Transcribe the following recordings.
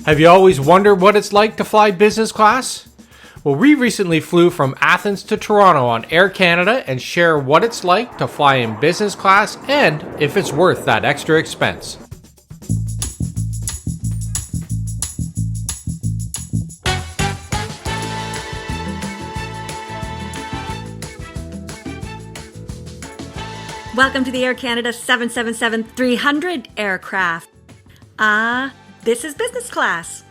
Have you always wondered what it's like to fly business class? Well, we recently flew from Athens to Toronto on Air Canada and share what it's like to fly in business class and if it's worth that extra expense. Welcome to the Air Canada 777-300 aircraft. This is business class.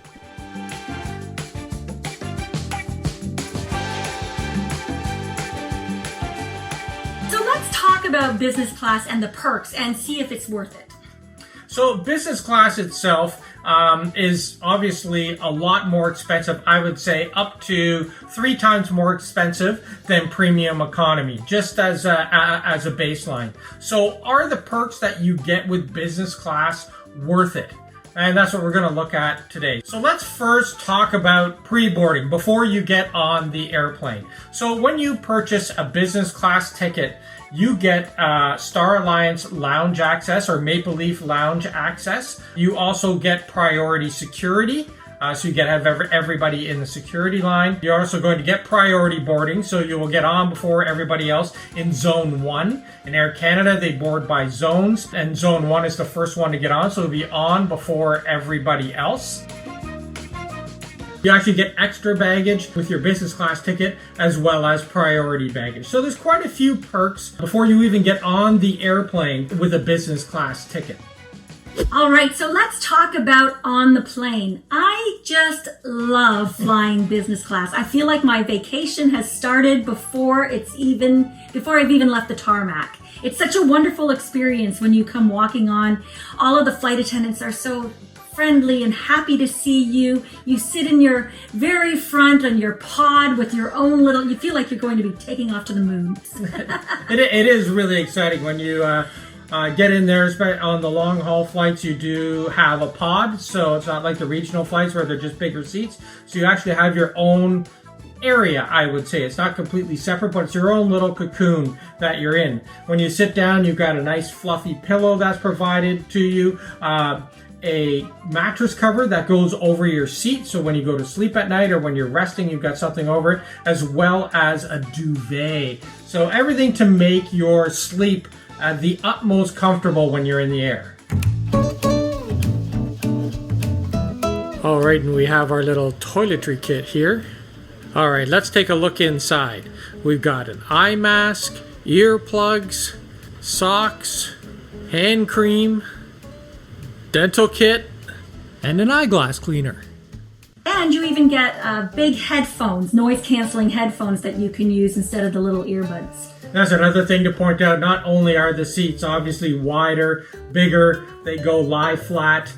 So let's talk about business class and the perks and see if it's worth it. So business class itself is obviously a lot more expensive. I would say up to 3 times more expensive than premium economy, just as a baseline. So are the perks that you get with business class worth it? And that's what we're going to look at today. So let's first talk about pre-boarding before you get on the airplane. So when you purchase a business class ticket, you get Star Alliance lounge access or Maple Leaf lounge access. You also get priority security. So you get to have everybody in the security line. You're also going to get priority boarding, so you will get on before everybody else in Zone 1. In Air Canada, they board by zones, and Zone 1 is the first one to get on, so you'll be on before everybody else. You actually get extra baggage with your business class ticket as well as priority baggage. So there's quite a few perks before you even get on the airplane with a business class ticket. All right, so let's talk about on the plane. I just love flying business class. I feel like my vacation has started before I've even left the tarmac. It's such a wonderful experience when you come walking on. All of the flight attendants are so friendly and happy to see you. You sit in your very front on your pod with your own little, you feel like you're going to be taking off to the moon. It is really exciting when you get in there. On the long haul flights, you do have a pod, so it's not like the regional flights where they're just bigger seats. So you actually have your own area, I would say. It's not completely separate, but it's your own little cocoon that you're in. When you sit down, you've got a nice fluffy pillow that's provided to you. A mattress cover that goes over your seat, so when you go to sleep at night or when you're resting, you've got something over it, as well as a duvet. So everything to make your sleep the utmost comfortable when you're in the air. All right, and we have our little toiletry kit here. All right, let's take a look inside. We've got an eye mask, earplugs, socks, hand cream, dental kit, and an eyeglass cleaner. And you even get big headphones, noise-canceling headphones that you can use instead of the little earbuds. That's another thing to point out. Not only are the seats obviously wider, bigger, they go lie flat,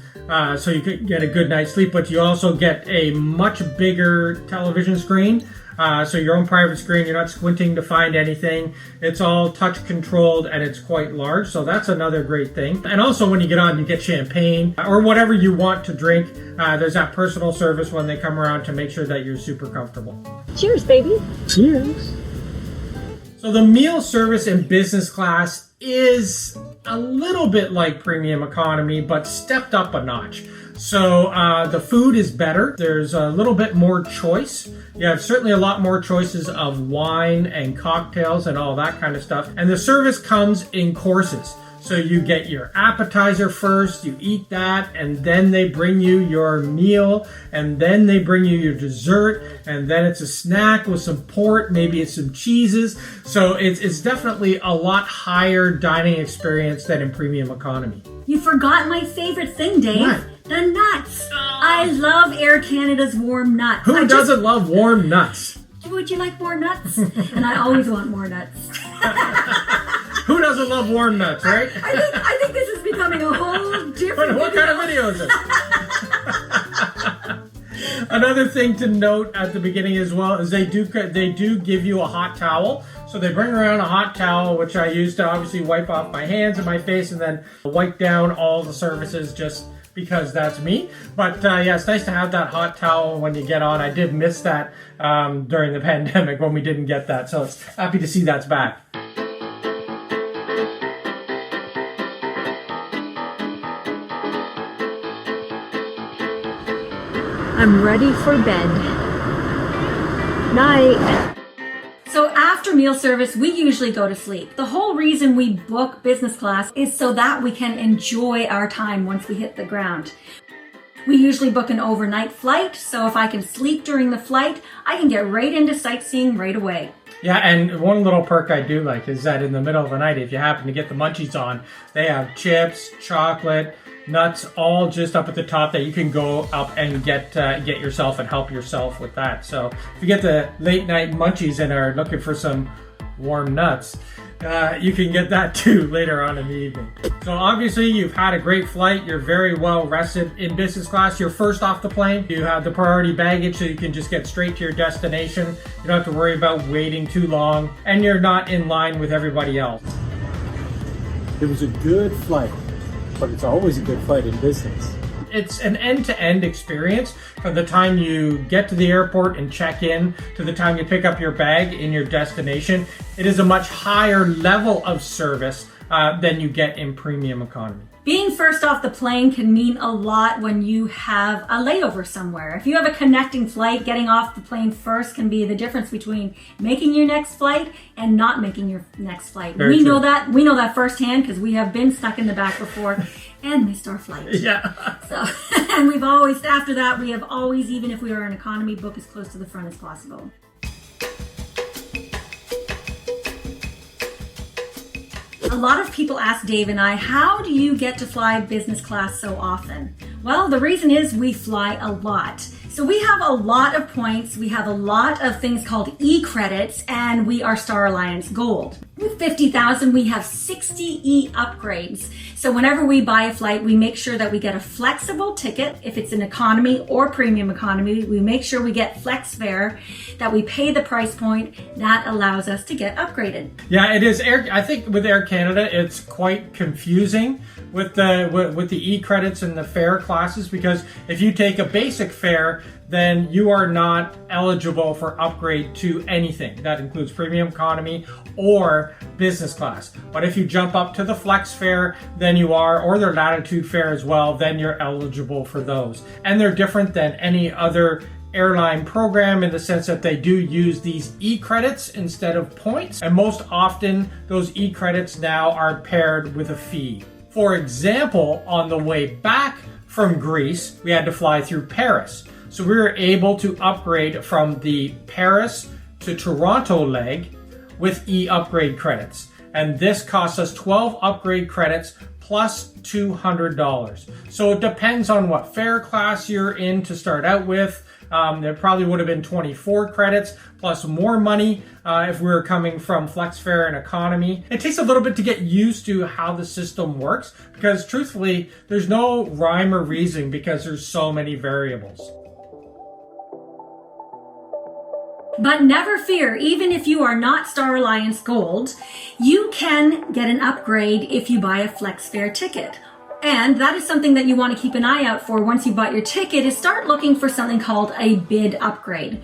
so you can get a good night's sleep, but you also get a much bigger television screen. So your own private screen, you're not squinting to find anything. It's all touch controlled and it's quite large. So that's another great thing. And also when you get on, you get champagne or whatever you want to drink. There's that personal service when they come around to make sure that you're super comfortable. Cheers, baby. Cheers. So the meal service in business class is a little bit like premium economy, but stepped up a notch. So the food is better. There's a little bit more choice. You have certainly a lot more choices of wine and cocktails and all that kind of stuff. And the service comes in courses. So you get your appetizer first, you eat that, and then they bring you your meal, and then they bring you your dessert, and then it's a snack with some port, maybe it's some cheeses. So it's definitely a lot higher dining experience than in premium economy. You forgot my favorite thing, Dave. What? The nuts. I love Air Canada's warm nuts. Who doesn't love warm nuts? Would you like more nuts? And I always want more nuts. Who doesn't love warm nuts, right? I think this is becoming a whole different What kind of video is it? Another thing to note at the beginning as well is they do give you a hot towel. So they bring around a hot towel, which I use to obviously wipe off my hands and my face and then wipe down all the surfaces just because that's me. But yeah, it's nice to have that hot towel when you get on. I did miss that during the pandemic when we didn't get that. So it's happy to see that's back. I'm ready for bed. Night. So after meal service, we usually go to sleep. The whole reason we book business class is so that we can enjoy our time once we hit the ground. We usually book an overnight flight, so if I can sleep during the flight, I can get right into sightseeing right away. Yeah, and one little perk I do like is that in the middle of the night, if you happen to get the munchies on, they have chips, chocolate, nuts, all just up at the top that you can go up and get yourself and help yourself with that. So if you get the late night munchies and are looking for some warm nuts, you can get that too later on in the evening. So obviously you've had a great flight. You're very well rested in business class. You're first off the plane. You have the priority baggage so you can just get straight to your destination. You don't have to worry about waiting too long, and you're not in line with everybody else. It was a good flight, but it's always a good flight in business. It's an end-to-end experience from the time you get to the airport and check in to the time you pick up your bag in your destination. It is a much higher level of service than you get in premium economy. Being first off the plane can mean a lot when you have a layover somewhere. If you have a connecting flight, getting off the plane first can be the difference between making your next flight and not making your next flight. Very We true. know that firsthand because we have been stuck in the back before and missed our flight. Yeah. So, and we've always, after that, we have always, even if we are in economy, book as close to the front as possible. A lot of people ask Dave and I, how do you get to fly business class so often? Well, the reason is we fly a lot. So we have a lot of points, we have a lot of things called E-credits, and we are Star Alliance Gold. With 50,000, we have 60 E-upgrades. So whenever we buy a flight, we make sure that we get a flexible ticket. If it's an economy or premium economy, we make sure we get flex fare, that we pay the price point. That allows us to get upgraded. Yeah, it is. I think with Air Canada, it's quite confusing with the E-credits and the fare classes, because if you take a basic fare, then you are not eligible for upgrade to anything. That includes premium economy or business class. But if you jump up to the flex fare, then you are, or their latitude fare as well, then you're eligible for those. And they're different than any other airline program in the sense that they do use these E-credits instead of points. And most often, those E-credits now are paired with a fee. For example, on the way back from Greece, we had to fly through Paris. So we were able to upgrade from the Paris to Toronto leg with E-upgrade credits. And this cost us 12 upgrade credits plus $200. So it depends on what fare class you're in to start out with. There probably would have been 24 credits plus more money if we were coming from flex fare and economy. It takes a little bit to get used to how the system works because truthfully, there's no rhyme or reason because there's so many variables. But never fear, even if you are not Star Alliance Gold, you can get an upgrade if you buy a flex fare ticket. And that is something that you want to keep an eye out for once you bought your ticket, is start looking for something called a bid upgrade.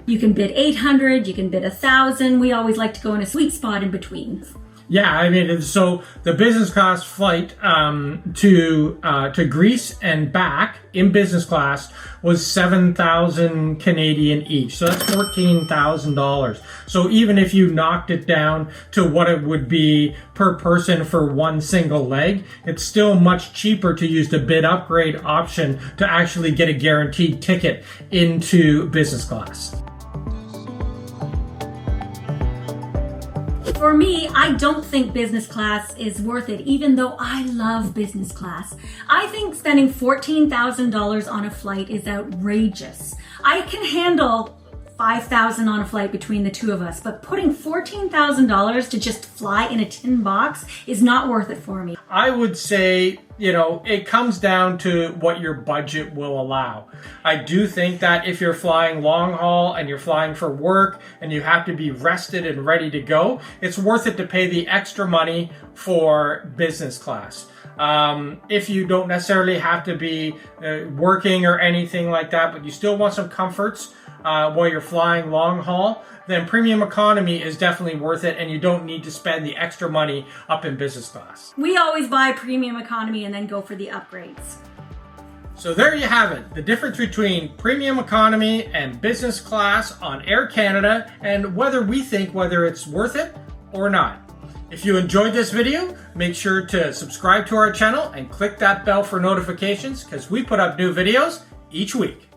You can bid 800, you can bid 1,000. We always like to go in a sweet spot in between. Yeah, I mean, so the business class flight to Greece and back in business class was 7,000 Canadian each. So that's $14,000. So even if you knocked it down to what it would be per person for one single leg, it's still much cheaper to use the bid upgrade option to actually get a guaranteed ticket into business class. For me, I don't think business class is worth it, even though I love business class. I think spending $14,000 on a flight is outrageous. I can handle $5,000 on a flight between the two of us, but putting $14,000 to just fly in a tin box is not worth it for me. I would say, it comes down to what your budget will allow. I do think that if you're flying long haul and you're flying for work and you have to be rested and ready to go, it's worth it to pay the extra money for business class. If you don't necessarily have to be working or anything like that, but you still want some comforts while you're flying long haul, then premium economy is definitely worth it, and you don't need to spend the extra money up in business class. We always buy premium economy and then go for the upgrades. So there you have it, the difference between premium economy and business class on Air Canada and whether we think whether it's worth it or not. If you enjoyed this video, make sure to subscribe to our channel and click that bell for notifications because we put up new videos each week.